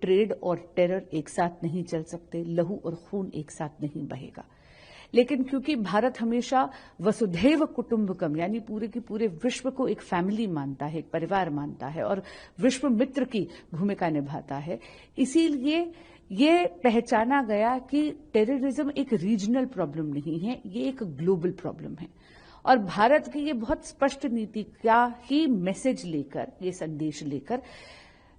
Trade और terror एक साथ नहीं चल सकते, लहू और खून एक साथ नहीं बहेगा। लेकिन क्योंकि भारत हमेशा वसुधैव कुटुंबकम यानी पूरे के पूरे विश्व को एक फैमिली मानता है, एक परिवार मानता है और विश्व मित्र की भूमिका निभाता है, इसीलिए ये पहचाना गया कि टेररिज्म एक रीजनल प्रॉब्लम नहीं है, ये एक ग्लोबल प्रॉब्लम है। और भारत की ये बहुत स्पष्ट नीति का ही मैसेज लेकर, ये संदेश लेकर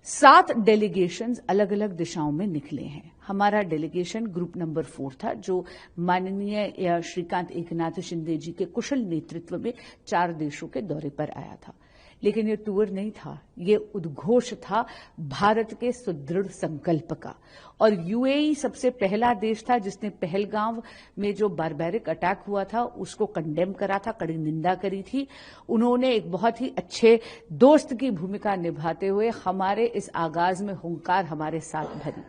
7 डेलीगेशंस अलग अलग दिशाओं में निकले हैं। हमारा डेलीगेशन ग्रुप नंबर 4 था, जो माननीय श्रीकांत एकनाथ शिंदे जी के कुशल नेतृत्व में 4 देशों के दौरे पर आया था। लेकिन ये टूर नहीं था, ये उद्घोष था भारत के सुदृढ़ संकल्प का। और यूएई सबसे पहला देश था जिसने पहलगांव में जो बारबैरिक अटैक हुआ था उसको कंडेम करा था, कड़ी निंदा करी थी। उन्होंने एक बहुत ही अच्छे दोस्त की भूमिका निभाते हुए हमारे इस आगाज में हुंकार हमारे साथ भरी।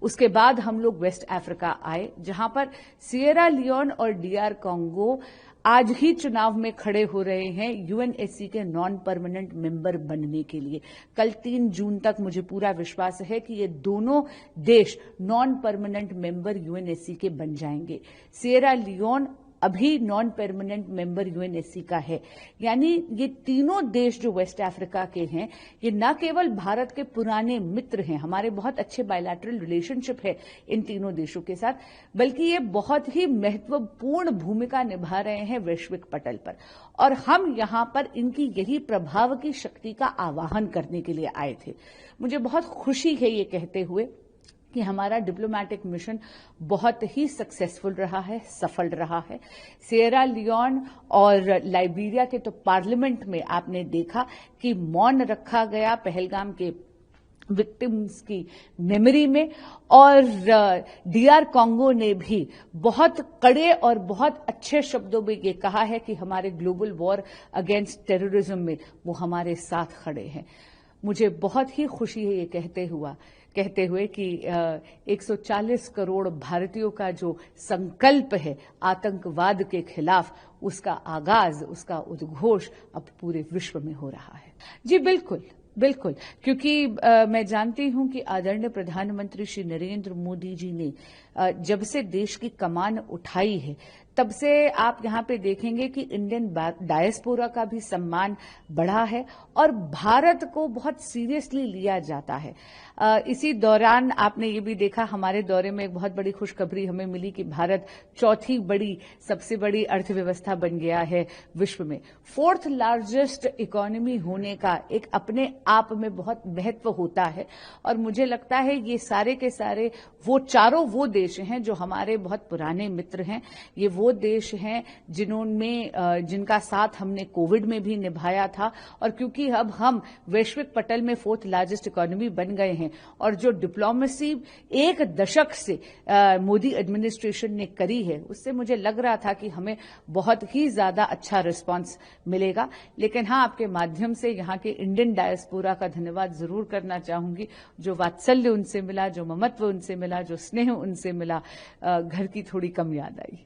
उसके बाद हम लोग वेस्ट अफ्रीका आए, जहां पर सिएरा लियोन और डीआर कांगो आज ही चुनाव में खड़े हो रहे हैं यूएनएससी के नॉन परमानेंट मेंबर बनने के लिए। कल 3 जून तक मुझे पूरा विश्वास है कि ये दोनों देश नॉन परमानेंट मेंबर यूएनएससी के बन जाएंगे। सिएरा लियोन अभी नॉन परमानेंट मेंबर यूएनएससी का है। यानी ये तीनों देश जो वेस्ट अफ्रीका के हैं, ये न केवल भारत के पुराने मित्र हैं, हमारे बहुत अच्छे बायलैटरल रिलेशनशिप है इन तीनों देशों के साथ, बल्कि ये बहुत ही महत्वपूर्ण भूमिका निभा रहे हैं वैश्विक पटल पर। और हम यहां पर इनकी यही प्रभाव की शक्ति का आवाहन करने के लिए आए थे। मुझे बहुत खुशी है ये कहते हुए कि हमारा डिप्लोमैटिक मिशन बहुत ही सक्सेसफुल रहा है, सफल रहा है। सिएरा लियोन और लाइबेरिया के तो पार्लियामेंट में आपने देखा कि मौन रखा गया पहलगाम के विक्टिम्स की मेमोरी में, और डीआर कांगो ने भी बहुत कड़े और बहुत अच्छे शब्दों में ये कहा है कि हमारे ग्लोबल वॉर अगेंस्ट टेररिज्म में वो हमारे साथ खड़े हैं। मुझे बहुत ही खुशी है ये कहते हुए कि 140 करोड़ भारतीयों का जो संकल्प है आतंकवाद के खिलाफ, उसका आगाज, उसका उद्घोष अब पूरे विश्व में हो रहा है। जी बिल्कुल, क्योंकि मैं जानती हूं कि आदरणीय प्रधानमंत्री श्री नरेंद्र मोदी जी ने जब से देश की कमान उठाई है, तब से आप यहां पे देखेंगे कि इंडियन डायस्पोरा का भी सम्मान बढ़ा है और भारत को बहुत सीरियसली लिया जाता है। इसी दौरान आपने ये भी देखा, हमारे दौरे में एक बहुत बड़ी खुशखबरी हमें मिली कि भारत चौथी सबसे बड़ी अर्थव्यवस्था बन गया है विश्व में। 4th लार्जेस्ट इकोनॉमी होने का एक अपने आप में बहुत महत्व होता है। और मुझे लगता है ये सारे के सारे वो चारों वो देश हैं जो हमारे बहुत पुराने मित्र हैं। ये वो देश हैं जिनका साथ हमने कोविड में भी निभाया था। और क्योंकि अब हम वैश्विक पटल में 4th लार्जेस्ट इकोनॉमी बन गए हैं और जो डिप्लोमेसी 1 दशक से मोदी एडमिनिस्ट्रेशन ने करी है, उससे मुझे लग रहा था कि हमें बहुत ही ज्यादा अच्छा रिस्पांस मिलेगा। लेकिन हाँ, आपके माध्यम से यहाँ के इंडियन डायस्पोरा का धन्यवाद जरूर करना चाहूंगी। जो वात्सल्य उनसे मिला, जो ममत्व उनसे मिला, जो स्नेह उनसे मिला, घर की थोड़ी कम याद आई।